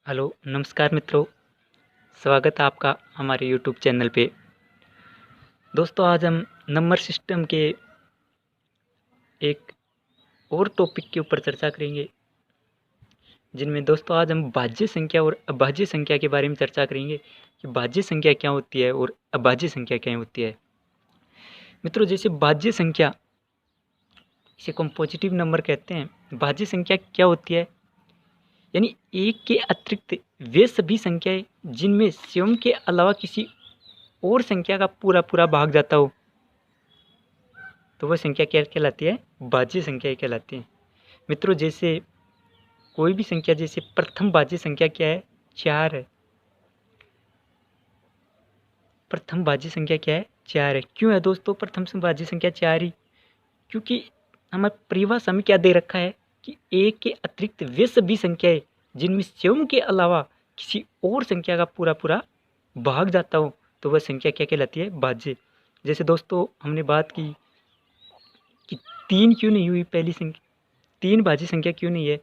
Hello नमस्कार मित्रों। स्वागत है आपका हमारे यूट्यूब चैनल पे। दोस्तों आज हम नंबर सिस्टम के एक और टॉपिक के ऊपर चर्चा करेंगे, जिनमें दोस्तों आज हम भाज्य संख्या और अभाज्य संख्या के बारे में चर्चा करेंगे कि भाज्य संख्या क्या होती है और अभाज्य संख्या क्या होती है। मित्रों जैसे भाज्य संख्या, इसे हम पॉजिटिव नंबर कहते हैं। भाज्य संख्या क्या होती है, यानी एक के अतिरिक्त वे सभी संख्याएं जिनमें स्वयं के अलावा किसी और संख्या का पूरा पूरा भाग जाता हो, तो वह संख्या क्या कहलाती है? भाज्य संख्या कहलाती है। मित्रों जैसे कोई भी संख्या, जैसे प्रथम भाज्य संख्या क्या है? 4 है। प्रथम भाज्य संख्या क्या है? 4 है। क्यों है दोस्तों प्रथम भाज्य संख्या 4 ही? क्योंकि हमारे परिभाषा में क्या दे रखा है कि एक के अतिरिक्त वे सभी संख्याएं जिनमें स्वयं के अलावा किसी और संख्या का पूरा पूरा भाग जाता हो, तो वह संख्या क्या कहलाती है? भाज्य। जैसे दोस्तों हमने बात की कि 3 क्यों नहीं हुई पहली संख्या, 3 भाज्य संख्या क्यों नहीं है?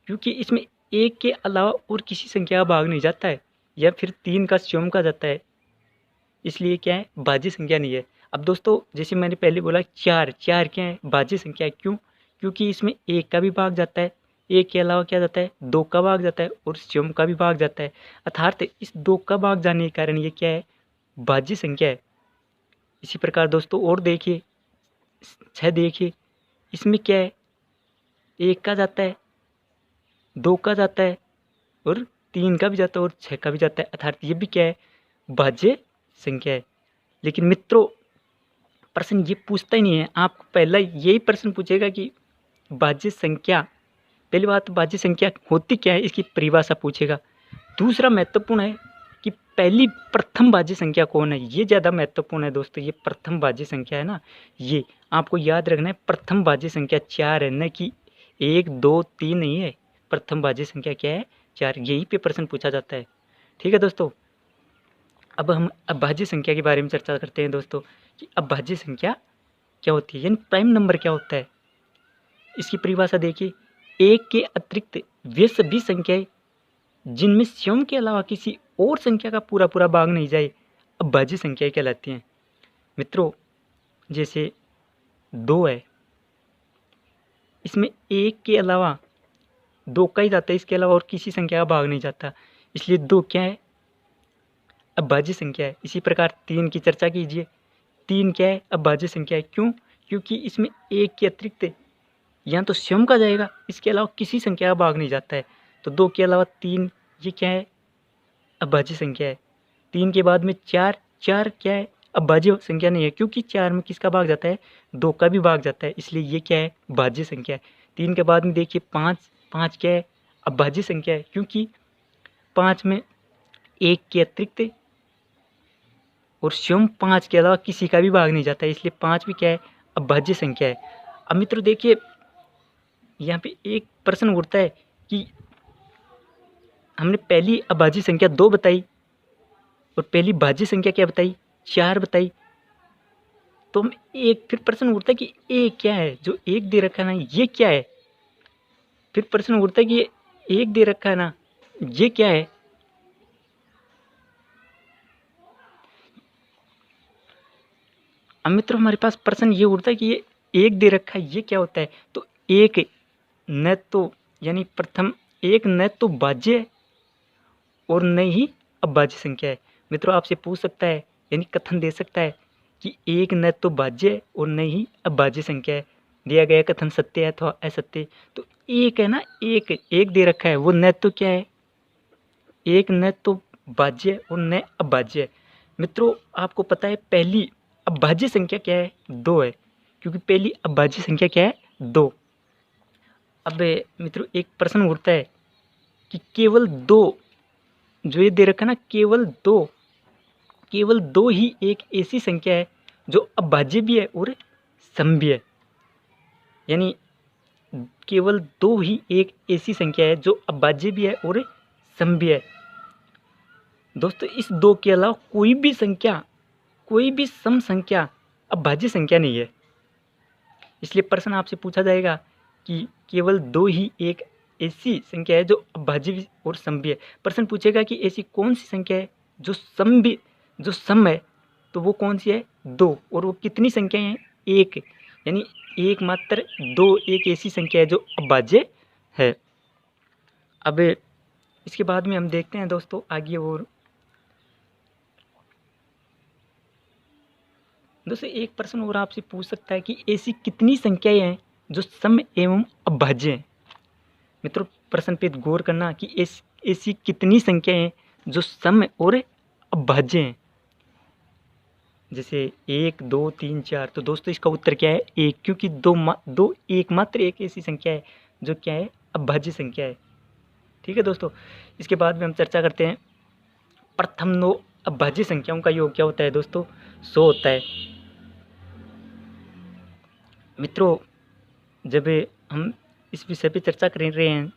क्योंकि इसमें एक के अलावा और किसी संख्या का भाग नहीं जाता है, या फिर 3 का स्वयं का जाता है, इसलिए क्या है? भाज्य संख्या नहीं है। अब दोस्तों जैसे मैंने पहले बोला 4 क्या है? भाज्य संख्या है। क्यों? क्योंकि इसमें एक का भी भाग जाता है, एक के अलावा क्या जाता है? 2 का भाग जाता है और स्वयं का भी भाग जाता है। अर्थात इस 2 का भाग जाने के कारण ये क्या है? भाज्य संख्या है। इसी प्रकार दोस्तों और देखिए 6 देखिए, इसमें क्या है? एक का जाता है, 2 का जाता है और 3 का भी जाता है और 6 का भी जाता है, अर्थात ये भी क्या है? भाज्य संख्या है। लेकिन मित्रों प्रश्न ये पूछता ही नहीं है, आपको पहला यही प्रश्न पूछेगा कि भाज्य संख्या, पहली बात भाज्य संख्या होती क्या है, इसकी परिभाषा पूछेगा। दूसरा महत्वपूर्ण है कि पहली प्रथम भाज्य संख्या कौन है, ये ज़्यादा महत्वपूर्ण है दोस्तों। ये प्रथम भाज्य संख्या है ना, ये आपको याद रखना है। प्रथम भाज्य संख्या 4 है, न कि 1 2 3 नहीं है। प्रथम भाज्य संख्या क्या है? 4। यही पे प्रश्न पूछा जाता है। ठीक है दोस्तों, अब हम अभाज्य संख्या के बारे में चर्चा करते हैं दोस्तों कि अभाज्य संख्या क्या होती है, यानी प्राइम नंबर क्या होता है। इसकी परिभाषा देखिए, एक के अतिरिक्त वे सभी संख्याएं जिनमें स्वयं के अलावा किसी और संख्या का पूरा पूरा भाग नहीं जाए, अभाज्य संख्याएं कहलाती हैं। मित्रों जैसे 2 है, इसमें एक के अलावा 2 का ही जाता है, इसके अलावा और किसी संख्या का भाग नहीं जाता, इसलिए 2 क्या है? अभाज्य संख्या है। इसी प्रकार 3 की चर्चा कीजिए, 3 क्या है? अभाज्य संख्या है। क्यों? क्योंकि इसमें एक के अतिरिक्त या तो स्वयं का जाएगा, इसके अलावा किसी संख्या का भाग नहीं जाता है, तो 2 के अलावा 3, ये क्या है? अभाज्य संख्या है। 3 के बाद में 4, 4 क्या है? अभाज्य संख्या नहीं है, क्योंकि 4 में किसका भाग जाता है? 2 का भी भाग जाता है, इसलिए ये क्या है? भाज्य संख्या है। 3 के बाद में देखिए 5, 5 क्या है? अभाज्य संख्या है, क्योंकि 5 में एक के अतिरिक्त और स्वयं 5 के अलावा किसी का भी भाग नहीं जाता है, इसलिए 5 भी क्या है? अभाज्य संख्या है। अब मित्रों देखिए यहाँ पे एक प्रश्न उठता है कि हमने पहली अभाज्य संख्या 2 बताई और पहली भाज्य संख्या क्या बताई? 4 बताई। तो हम एक फिर प्रश्न उठता है कि एक क्या है? जो एक दे रखा है ना, ये क्या है? फिर प्रश्न उठता है कि ये एक दे रखा है ना, ये क्या है? अब मित्रों हमारे पास प्रश्न ये उठता है कि ये एक दे रखा है, ये क्या होता है? तो एक न तो, यानी प्रथम एक न तो भाज्य है और न ही अभाज्य संख्या है। मित्रों आपसे पूछ सकता है, यानी कथन दे सकता है कि एक न तो भाज्य है और न ही अभाज्य संख्या है। दिया गया कथन सत्य है अथवा असत्य। तो एक है ना, एक दे रखा है, वो न तो क्या है? एक न तो भाज्य है और न अभाज्य है। मित्रों आपको पता है पहली अभाज्य संख्या क्या है? 2 है, क्योंकि पहली अभाज्य संख्या क्या है? 2। अब मित्रों एक प्रश्न उठता है कि केवल 2, जो ये दे रखा है ना, केवल दो ही एक ऐसी संख्या है जो अभाज्य भी है और सम भी है। यानी केवल 2 ही एक ऐसी संख्या है जो अभाज्य भी है और सम भी है। दोस्तों इस 2 के अलावा कोई भी संख्या, कोई भी सम संख्या अभाज्य संख्या नहीं है। इसलिए प्रश्न आपसे पूछा जाएगा कि केवल 2 ही एक ऐसी संख्या है जो अभाज्य और समभी है। प्रश्न पूछेगा कि ऐसी कौन सी संख्या है जो सम है, तो वो कौन सी है? 2। और वो कितनी संख्याएं हैं? 1। यानी एक मात्र 2 एक ऐसी संख्या है जो अभाज्य है। अब इसके बाद में हम देखते हैं दोस्तों आगे। और दोस्तों एक प्रश्न और आपसे पूछ सकता है कि ऐसी कितनी संख्याएं हैं जो सम एवं अभाज्य हैं। मित्रों प्रश्न पे गौर करना कि ऐसी कितनी संख्याएं हैं जो सम और अभाज्य हैं। जैसे 1 2 3 4, तो दोस्तों इसका उत्तर क्या है? 1, क्योंकि एकमात्र एक ऐसी संख्या है जो क्या है? अभाज्य संख्या है। ठीक है दोस्तों, इसके बाद में हम चर्चा करते हैं प्रथम 9 अभाज्य संख्याओं का योग क्या होता है दोस्तों? 100 होता है। मित्रों जब हम इस विषय पे चर्चा कर रहे हैं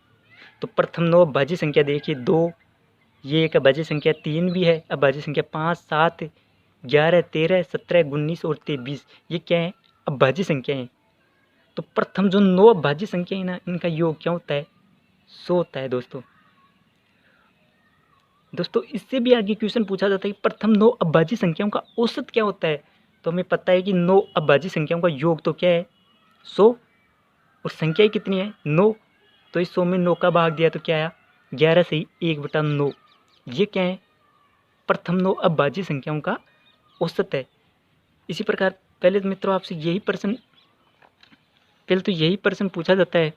तो प्रथम 9 अभाज्य संख्या देखिए, 2 ये एक अभाज्य संख्या, 3 भी है अभाज्य संख्या, 5 7 11 13 17 19 और 23 ये क्या है? अभाज्य संख्या है। तो प्रथम जो 9 अभाज्य संख्या है ना, इनका योग क्या होता है? 100 होता है दोस्तों। इससे भी आगे क्वेश्चन पूछा जाता है कि प्रथम 9 अभाज्य संख्याओं का औसत क्या होता है। तो हमें पता है कि 9 अभाज्य संख्याओं का योग तो क्या है? 100। और संख्या कितनी है? 9। तो इस 100 में 9 का भाग दिया तो क्या आया? 11 से ही 1/9। ये क्या है? प्रथम 9 अभाज्य संख्याओं का औसत है। इसी प्रकार पहले तो मित्रों आपसे यही प्रश्न पूछा जाता है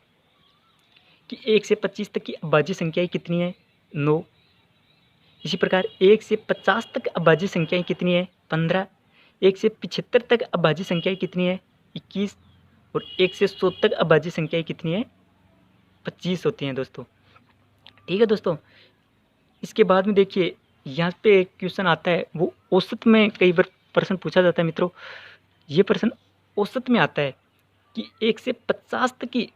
कि 1 से 25 तक की अभाज्य संख्याएं कितनी है? 9। इसी प्रकार 1 से 50 तक अभाज्य संख्याएं कितनी है? 15। 1 से 75 तक अभाज्य संख्याएं कितनी है? 21। और 1 से 100 तक अभाज्य संख्याएं कितनी है? 25 होती हैं दोस्तों। ठीक है दोस्तों, इसके बाद में देखिए यहाँ पे एक क्वेश्चन आता है, वो औसत में कई बार प्रश्न पूछा जाता है मित्रों। ये प्रश्न औसत में आता है कि 1 से 50 तक की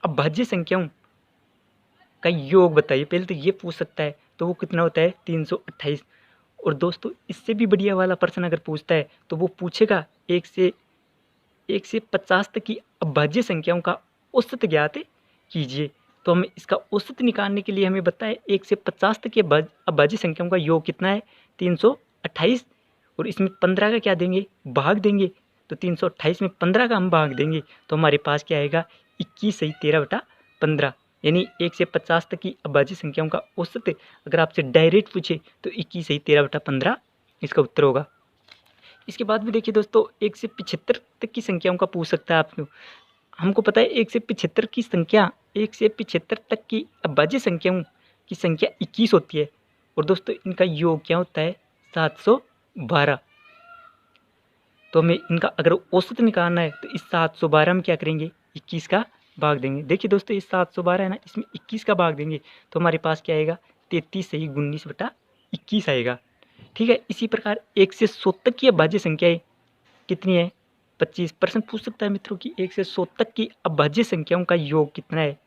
अभाज्य संख्याओं का योग बताइए। पहले तो ये पूछ सकता है, तो वो कितना होता है? 328। और दोस्तों इससे भी बढ़िया वाला प्रश्न अगर पूछता है तो वो पूछेगा 1 से 50 तक की अभाज्य संख्याओं का औसत ज्ञात कीजिए। तो हमें इसका औसत निकालने के लिए हमें बताए 1 से 50 तक की अभाज्य संख्याओं का योग कितना है? 328। और इसमें 15 का क्या देंगे? भाग देंगे। तो 328 में 15 का हम भाग देंगे तो हमारे पास क्या आएगा? 21 सही 13/15। यानी 1 से 50 तक की अभाज्य संख्याओं का औसत अगर आपसे डायरेक्ट पूछे तो 21 सही 13/15 इसका उत्तर होगा। इसके बाद में देखिए दोस्तों 1 से 75 तक की संख्याओं का पूछ सकता है आपको। हमको पता है 1 से 75 की संख्या, 1 से 75 तक की अभाज्य संख्याओं की संख्या 21 होती है। और दोस्तों इनका योग क्या होता है? 712। तो हमें इनका अगर औसत निकालना है तो इस 712 में क्या करेंगे? 21 का भाग देंगे। देखिए दोस्तों इस 712 है ना, इसमें 21 का भाग देंगे तो हमारे पास क्या आएगा? 33 सही 19/21 आएगा। ठीक है, इसी प्रकार 1 से 100 तक की अभाज्य संख्याएं कितनी है? 25। प्रश्न पूछ सकता है मित्रों कि 1 से 100 तक की अभाज्य संख्याओं का योग कितना है?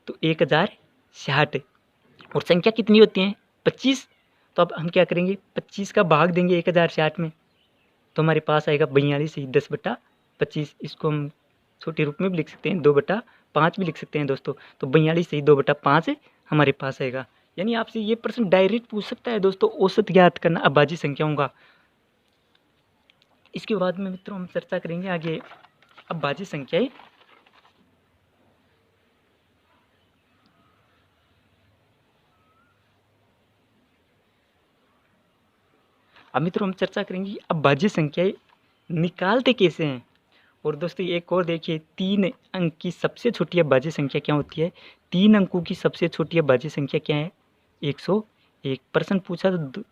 तो 1060। और संख्या कितनी होती है? 25। तो अब हम क्या करेंगे? 25 का भाग देंगे 1060 में तो हमारे पास आएगा 42 सही 10/25। इसको हम छोटे रूप में भी लिख सकते हैं, 2/5 भी लिख सकते हैं दोस्तों। तो 42 सही 2/5 हमारे पास आएगा। यानी आपसे ये प्रश्न डायरेक्ट पूछ सकता है दोस्तों औसत ज्ञात करना अभाज्य संख्याओं का। इसके बाद में मित्रों हम चर्चा करेंगे आगे अभाज्य संख्याएं। अब मित्रों हम चर्चा करेंगे अभाज्य संख्याएं निकालते कैसे हैं। और दोस्तों एक और देखिए, 3 अंक की सबसे छोटी अभाज्य संख्या क्या होती है? 3 अंकों की सबसे छोटी अभाज्य संख्या क्या है? 101। प्रश्न पूछा तो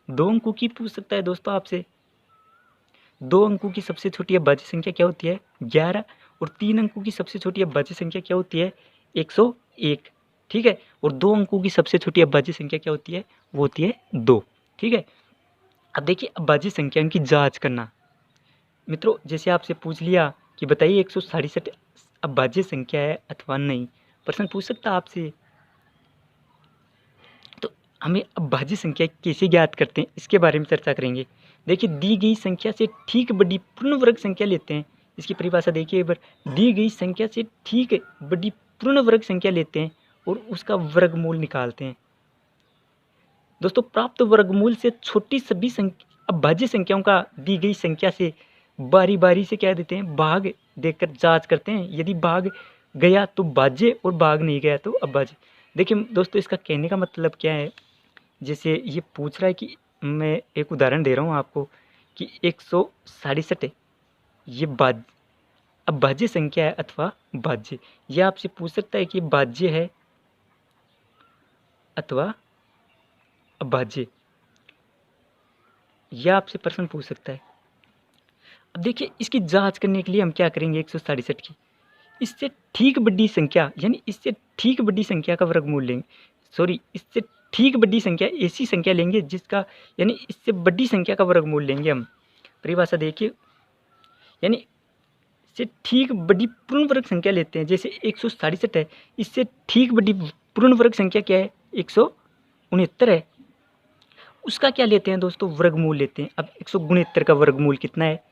2 अंकों की पूछ सकता है दोस्तों आपसे। 2 अंकों की सबसे छोटी अभाज्य संख्या क्या होती है? 11। और 3 अंकों की सबसे छोटी अभाज्य संख्या क्या होती है? 101। ठीक है, और 2 अंकों की सबसे छोटी अभाज्य संख्या क्या होती है? वो होती है 2। ठीक है, अब देखिए अभाज्य संख्या की जांच करना। मित्रों जैसे आपसे पूछ लिया कि बताइए 167 अभाज्य संख्या है अथवा नहीं, प्रश्न पूछ सकता आपसे। तो हमें अभाज्य संख्या कैसे ज्ञात करते हैं इसके बारे में चर्चा करेंगे। देखिए दी गई संख्या से ठीक बड़ी पूर्ण वर्ग संख्या लेते हैं, इसकी परिभाषा देखिए एक बार, दी गई संख्या से ठीक बड़ी पूर्ण वर्ग संख्या लेते हैं और उसका वर्गमूल निकालते हैं। दोस्तों प्राप्त वर्गमूल से छोटी सभी अभाज्य संख्याओं का दी गई संख्या से बारी बारी से क्या देते हैं, भाग देकर जांच करते हैं। यदि भाग गया तो भाज्य और भाग नहीं गया तो अभाज्य। देखिए दोस्तों इसका कहने का मतलब क्या है, जैसे ये पूछ रहा है कि मैं एक उदाहरण दे रहा हूँ आपको कि 167 है, ये अभाज्य संख्या है अथवा भाज्य। यह आपसे पूछ सकता है कि भाज्य है अथवा अभाज्य, यह आपसे प्रश्न पूछ सकता है। अब देखिए इसकी जांच करने के लिए हम क्या करेंगे, 167 की इससे ठीक बड़ी संख्या यानी इससे ठीक बड़ी संख्या का वर्गमूल लेंगे, सॉरी इससे ठीक बड़ी संख्या ऐसी संख्या लेंगे जिसका यानी इससे बड़ी संख्या का वर्गमूल लेंगे हम। परिभाषा देखिए, यानी इससे ठीक बड़ी पूर्ण वर्ग संख्या लेते हैं। जैसे 167 है, इससे ठीक बड़ी पूर्ण वर्ग संख्या क्या है, 169 है, उसका क्या लेते हैं दोस्तों, वर्गमूल लेते हैं। अब 169 का वर्गमूल कितना है,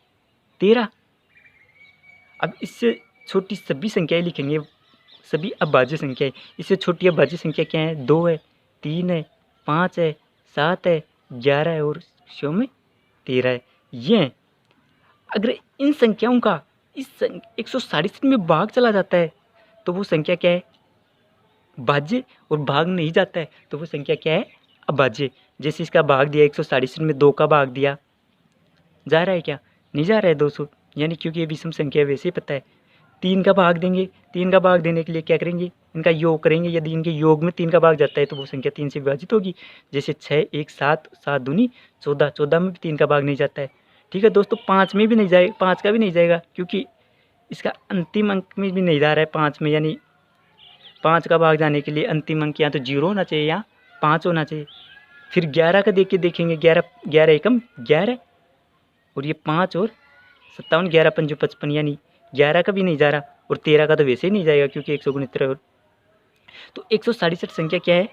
13। अब इससे छोटी सभी संख्याएं लिखेंगे, सभी अभाज्य संख्याएं। इससे छोटी अभाज्य संख्या क्या है, 2 है, 3 है, 5 है, 7 है, 11 है और 13 है। ये अगर इन संख्याओं का इस 167 में भाग चला जाता है तो वो संख्या क्या है, भाज्य, और भाग नहीं जाता है तो वो संख्या क्या है, अभाज्य। जैसे इसका भाग दिया 167 में 2 का भाग दिया, जा रहा है क्या, नहीं जा रहा है 200, यानी क्योंकि ये विषम संख्या है वैसे ही पता है। 3 का भाग देंगे, 3 का भाग देने के लिए क्या करेंगे, इनका योग करेंगे। यदि इनके योग में 3 का भाग जाता है तो वो संख्या 3 से विभाजित होगी। जैसे 6 1 7 7 दूनी 14, 14 में भी 3 का भाग नहीं जाता है। ठीक है दोस्तों, 5 में भी नहीं जाएगा, 5 का भी नहीं जाएगा क्योंकि इसका अंतिम अंक में भी नहीं जा रहा है 5 में, यानी 5 का भाग जाने के लिए अंतिम अंक या तो 0 होना चाहिए या 5 होना चाहिए। फिर 11 का देखेंगे, 11 11 एकम 11 और ये 5 और 57, 11 पंजो 55, यानी 11 का भी नहीं जा रहा और 13 का तो वैसे ही नहीं जाएगा क्योंकि 169। तो 167 संख्या क्या है,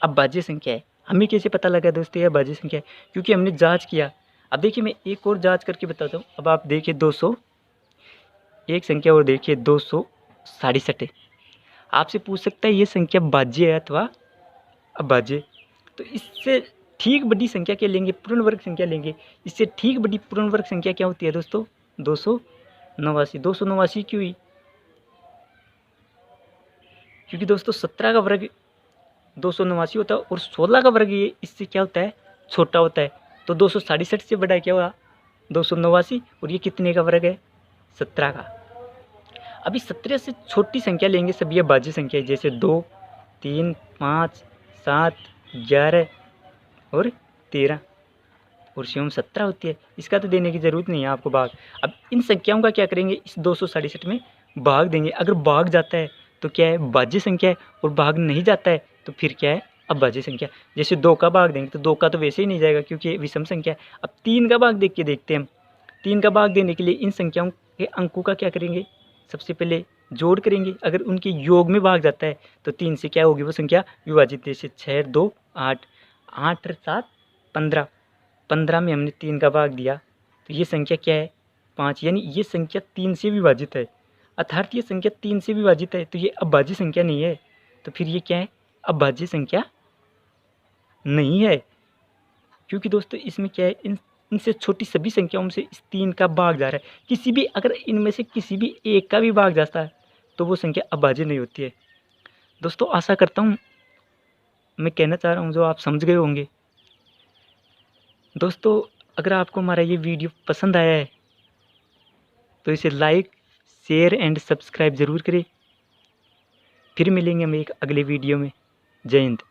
अभाज्य संख्या है। हमें कैसे पता लगा दोस्तों ये अभाज्य संख्या है, क्योंकि हमने जांच किया। अब देखिए मैं एक और जांच करके बताता हूँ। अब आप देखिए 200 एक संख्या और देखिए 267 है। आपसे पूछ सकता है ये संख्या भाज्य है अथवा अभाज्य। तो इससे ठीक बड़ी संख्या क्या लेंगे, पूर्ण वर्ग संख्या लेंगे। इससे ठीक बड़ी पूर्ण वर्ग संख्या क्या होती है दोस्तों, 289। 289 क्यों हुई, क्योंकि दोस्तों 17 का वर्ग 289 होता है और 16 का वर्ग ये इससे क्या होता है, छोटा होता है। तो 267 से बड़ा क्या हुआ, 289, और ये कितने का वर्ग है, 17 का। अभी 17 से छोटी संख्या लेंगे सभी अभाज्य संख्या, जैसे 2 3 5 7 11 और 13 और शिवम 17 होती है। इसका तो देने की ज़रूरत नहीं है आपको भाग। अब इन संख्याओं का क्या करेंगे, इस 267 में भाग देंगे। अगर भाग जाता है तो क्या है, भाज्य संख्या है, और भाग नहीं जाता है तो फिर क्या है, अभाज्य संख्या। जैसे 2 का भाग देंगे तो 2 का तो वैसे ही नहीं जाएगा क्योंकि विषम संख्या है। अब 3 का भाग देख के देखते हैं हम। 3 का भाग देने के लिए इन संख्याओं के अंकों का क्या करेंगे, सबसे पहले जोड़ करेंगे। अगर उनके योग में भाग जाता है तो 3 से क्या होगी वो संख्या विभाजित। जैसे 6 2 8, 8 और 7 15, 15 में हमने 3 का भाग दिया तो ये संख्या क्या है, 5, यानी ये संख्या 3 से विभाजित है। अर्थात ये संख्या 3 से विभाजित है तो ये अभाज्य संख्या नहीं है। तो फिर ये क्या है, अभाज्य संख्या नहीं है। क्योंकि दोस्तों इसमें क्या है, इनसे छोटी सभी संख्याओं से इस 3 का भाग जा रहा है। किसी भी अगर इनमें से किसी भी एक का भी भाग जाता है तो वो संख्या अभाज्य नहीं होती है। दोस्तों आशा करता हूँ मैं कहना चाह रहा हूँ जो आप समझ गए होंगे। दोस्तों अगर आपको हमारा ये वीडियो पसंद आया है तो इसे लाइक शेयर एंड सब्सक्राइब ज़रूर करें। फिर मिलेंगे हम एक अगले वीडियो में। जय हिंद।